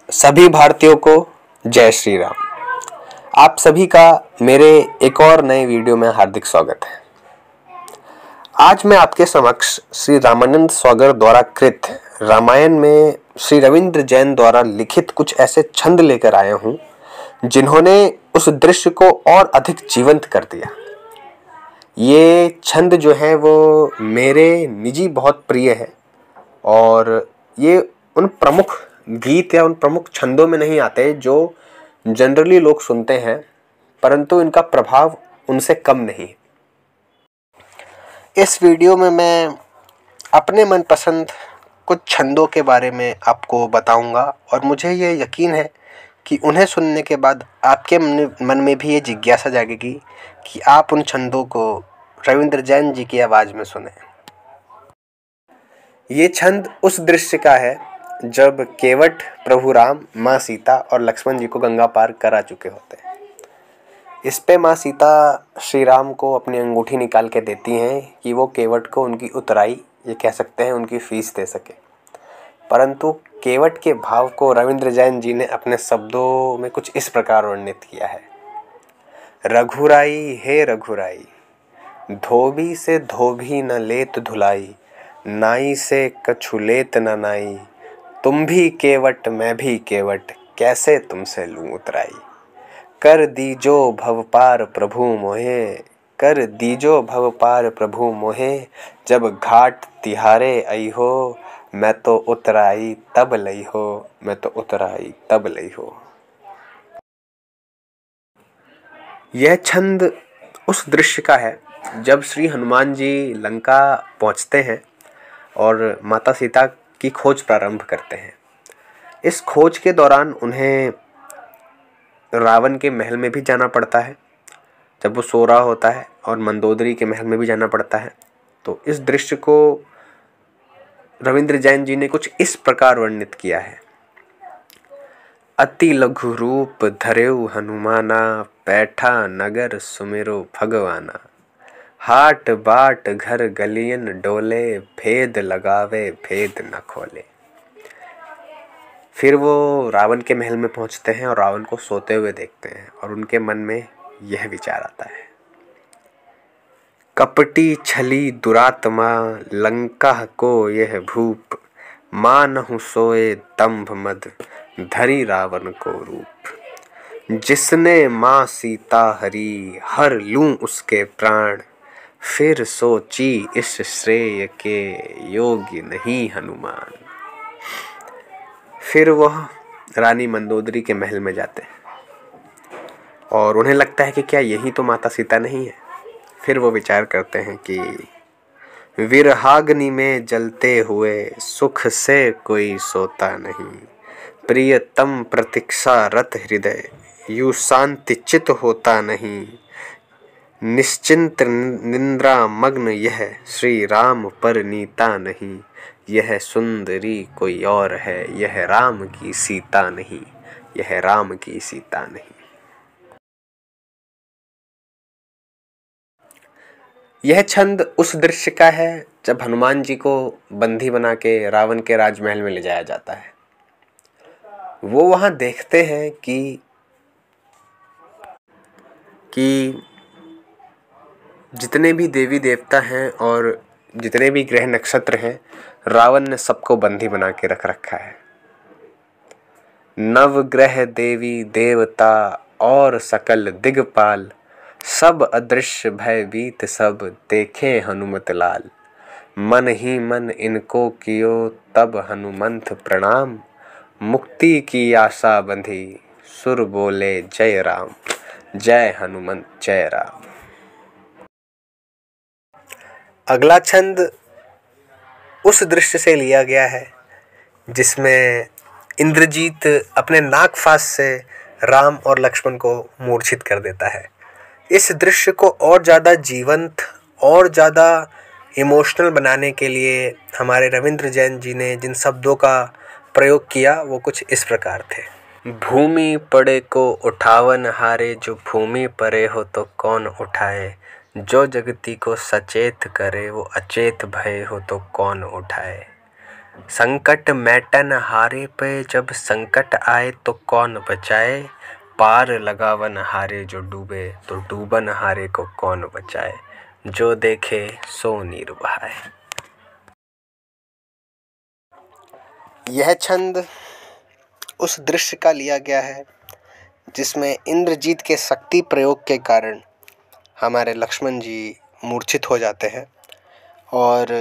सभी भारतीयों को जय श्री राम। आप सभी का मेरे एक और नए वीडियो में हार्दिक स्वागत है। आज मैं आपके समक्ष श्री रामानंद स्वागर द्वारा कृत रामायण में श्री रविंद्र जैन द्वारा लिखित कुछ ऐसे छंद लेकर आया हूँ जिन्होंने उस दृश्य को और अधिक जीवंत कर दिया। ये छंद जो है वो मेरे निजी बहुत प्रिय है और ये उन प्रमुख गीत या उन प्रमुख छंदों में नहीं आते जो जनरली लोग सुनते हैं, परंतु इनका प्रभाव उनसे कम नहीं। इस वीडियो में मैं अपने मनपसंद कुछ छंदों के बारे में आपको बताऊंगा और मुझे ये यकीन है कि उन्हें सुनने के बाद आपके मन में भी ये जिज्ञासा जागेगी कि आप उन छंदों को रविंद्र जैन जी की आवाज़ में सुने। ये छंद उस दृश्य का है जब केवट प्रभु राम, माँ सीता और लक्ष्मण जी को गंगा पार करा चुके होते हैं। इस पे माँ सीता श्री राम को अपनी अंगूठी निकाल के देती हैं कि वो केवट को उनकी उतराई, ये कह सकते हैं उनकी फीस दे सके। परंतु केवट के भाव को रविंद्र जैन जी ने अपने शब्दों में कुछ इस प्रकार वर्णित किया है। रघुराई हे रघुराई, धोबी से धोबी न लेत धुलाई, नाई से कछु लेत न नाई, तुम भी केवट मैं भी केवट, कैसे तुमसे लूं उतराई। कर दीजो भव पार प्रभु मोहे, कर दीजो भव पार प्रभु मोहे, जब घाट तिहारे आई हो, मैं तो उतराई तब लई हो, मैं तो उतराई तब लई हो। यह छंद उस दृश्य का है जब श्री हनुमान जी लंका पहुंचते हैं और माता सीता की खोज प्रारंभ करते हैं। इस खोज के दौरान उन्हें रावण के महल में भी जाना पड़ता है जब वो सो रहा होता है, और मंदोदरी के महल में भी जाना पड़ता है। तो इस दृश्य को रविंद्र जैन जी ने कुछ इस प्रकार वर्णित किया है। अति लघु रूप धरेउ हनुमाना, पैठा नगर सुमिरो भगवाना, हाट बाट घर गलियन डोले, भेद लगावे भेद न खोले। फिर वो रावण के महल में पहुंचते हैं और रावण को सोते हुए देखते हैं और उनके मन में यह विचार आता है। कपटी छली दुरात्मा, लंका को यह भूप, मानहु सोए दंभ मद, धरी रावण को रूप। जिसने माँ सीता हरी, हर लूं उसके प्राण, फिर सोची इस श्रेय के, योग्य नहीं हनुमान। फिर वह रानी मंदोदरी के महल में जाते हैं और उन्हें लगता है कि क्या यही तो माता सीता नहीं है। फिर वो विचार करते हैं कि विरहाग्नि में जलते हुए सुख से कोई सोता नहीं, प्रियतम प्रतीक्षा रत हृदय, यू शांति चित होता नहीं। निश्चिंत निंद्रा मग्न यह, श्री राम पर नीता नहीं, यह सुंदरी कोई और है, यह राम की सीता नहीं, यह राम की सीता नहीं। यह छंद उस दृश्य का है जब हनुमान जी को बंदी बना के रावण के राजमहल में ले जाया जाता है। वो वहां देखते हैं कि जितने भी देवी देवता हैं और जितने भी ग्रह नक्षत्र हैं, रावण ने सबको बंदी बना के रख रखा है। नवग्रह देवी देवता और सकल दिगपाल, सब अदृश्य भयभीत सब, देखे हनुमत लाल। मन ही मन इनको कियो तब हनुमंत प्रणाम, मुक्ति की आशा बंधी, सुर बोले जय राम, जय हनुमंत जय राम। अगला छंद उस दृश्य से लिया गया है जिसमें इंद्रजीत अपने नागफास से राम और लक्ष्मण को मूर्छित कर देता है। इस दृश्य को और ज़्यादा जीवंत और ज़्यादा इमोशनल बनाने के लिए हमारे रविंद्र जैन जी ने जिन शब्दों का प्रयोग किया वो कुछ इस प्रकार थे। भूमि पड़े को उठावन हारे, जो भूमि परे हो तो कौन उठाए, जो जगती को सचेत करे, वो अचेत भय हो तो कौन उठाए। संकट मैटन हारे पे जब संकट आए तो कौन बचाए। पार लगावन हारे जो डूबे तो डूबन हारे को कौन बचाए। जो देखे सो नीर बहाए। यह छंद उस दृश्य का लिया गया है जिसमें इंद्रजीत के शक्ति प्रयोग के कारण हमारे लक्ष्मण जी मूर्छित हो जाते हैं और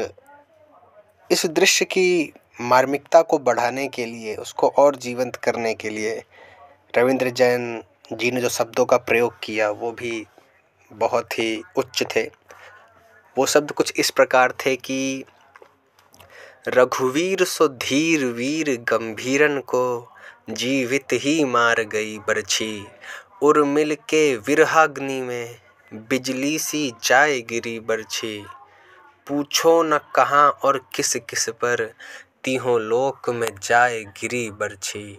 इस दृश्य की मार्मिकता को बढ़ाने के लिए, उसको और जीवंत करने के लिए रविंद्र जैन जी ने जो शब्दों का प्रयोग किया वो भी बहुत ही उच्च थे। वो शब्द कुछ इस प्रकार थे कि रघुवीर सो धीर वीर गंभीरन को जीवित ही मार गई बरछी। उर्मिल के विरहाग्नि में बिजली सी जाए गिरी बरछी। पूछो न कहाँ और किस किस पर तीहों लोक में जाए गिरी बरछी।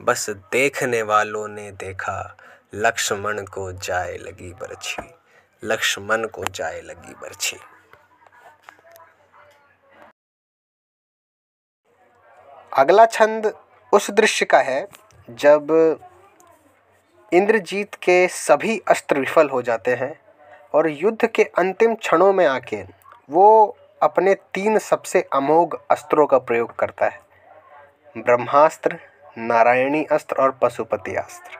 बस देखने वालों ने देखा लक्ष्मण को जाए लगी बरछी। लक्ष्मण को जाए लगी बरछी। अगला छंद उस दृश्य का है जब इंद्रजीत के सभी अस्त्र विफल हो जाते हैं और युद्ध के अंतिम क्षणों में आके वो अपने 3 सबसे अमोघ अस्त्रों का प्रयोग करता है, ब्रह्मास्त्र, नारायणी अस्त्र और पशुपति अस्त्र।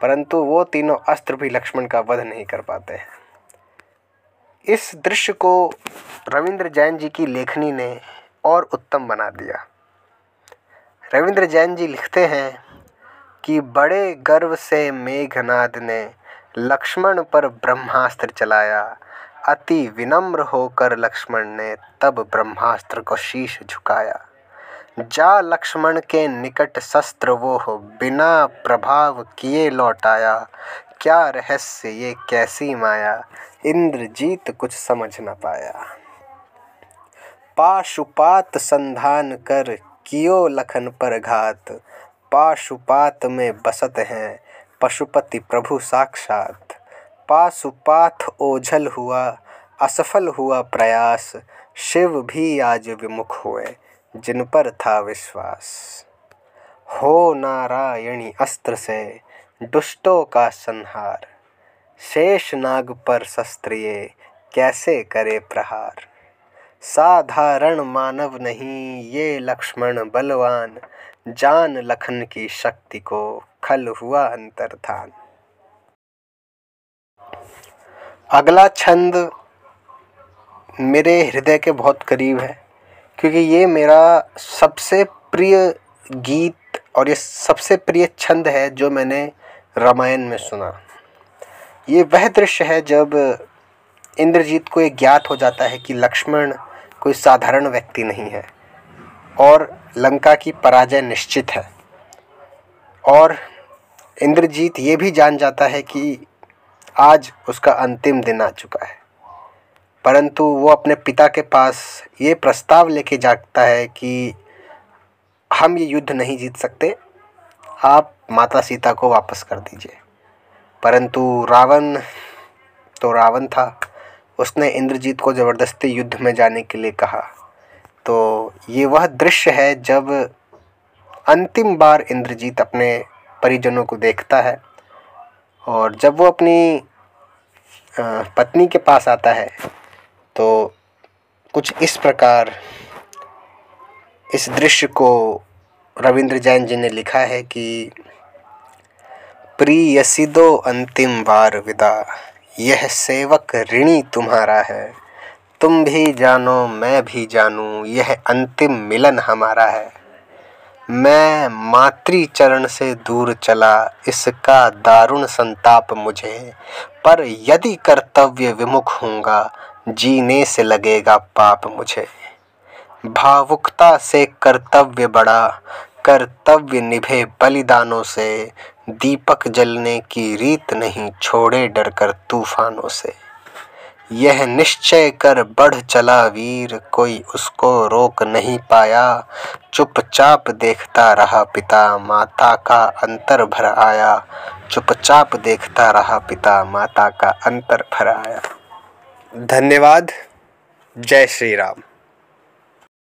परंतु वो तीनों अस्त्र भी लक्ष्मण का वध नहीं कर पाते हैं। इस दृश्य को रविंद्र जैन जी की लेखनी ने और उत्तम बना दिया। रविंद्र जैन जी लिखते हैं कि बड़े गर्व से मेघनाद ने लक्ष्मण पर ब्रह्मास्त्र चलाया। अति विनम्र होकर लक्ष्मण ने तब ब्रह्मास्त्र को शीश झुकाया। जा लक्ष्मण के निकट शस्त्र वो हो बिना प्रभाव किए लौटाया। क्या रहस्य ये कैसी माया इंद्रजीत कुछ समझ न पाया। पाशुपात संधान कर कियो लखन पर घात। पाशुपात में बसत हैं पशुपति प्रभु साक्षात। पाशुपात ओझल हुआ असफल हुआ प्रयास। शिव भी आज विमुख हुए जिन पर था विश्वास। हो नारायणी अस्त्र से दुष्टों का संहार। शेष नाग पर शस्त्र ये कैसे करे प्रहार। साधारण मानव नहीं ये लक्ष्मण बलवान। जान लखन की शक्ति को खल हुआ अंतर्धान। अगला छंद मेरे हृदय के बहुत करीब है क्योंकि ये मेरा सबसे प्रिय गीत और ये सबसे प्रिय छंद है जो मैंने रामायण में सुना। ये वह दृश्य है जब इंद्रजीत को ये ज्ञात हो जाता है कि लक्ष्मण कोई साधारण व्यक्ति नहीं है और लंका की पराजय निश्चित है। और इंद्रजीत ये भी जान जाता है कि आज उसका अंतिम दिन आ चुका है, परंतु वो अपने पिता के पास ये प्रस्ताव लेके जाता है कि हम ये युद्ध नहीं जीत सकते, आप माता सीता को वापस कर दीजिए। परंतु रावण तो रावण था, उसने इंद्रजीत को ज़बरदस्ती युद्ध में जाने के लिए कहा। तो ये वह दृश्य है जब अंतिम बार इंद्रजीत अपने परिजनों को देखता है और जब वो अपनी पत्नी के पास आता है तो कुछ इस प्रकार इस दृश्य को रविंद्र जैन जी ने लिखा है कि प्रियसी दो अंतिम बार विदा। यह सेवक ऋणी तुम्हारा है। तुम भी जानो मैं भी जानूं यह अंतिम मिलन हमारा है। मैं मातृ चरण से दूर चला इसका दारुण संताप मुझे। पर यदि कर्तव्य विमुख होऊंगा जीने से लगेगा पाप मुझे। भावुकता से कर्तव्य बड़ा कर्तव्य निभे बलिदानों से। दीपक जलने की रीत नहीं छोड़े डरकर तूफानों से। यह निश्चय कर बढ़ चला वीर कोई उसको रोक नहीं पाया। चुपचाप देखता रहा पिता माता का अंतर भर आया। चुपचाप देखता रहा पिता माता का अंतर भर आया। धन्यवाद। जय श्री राम।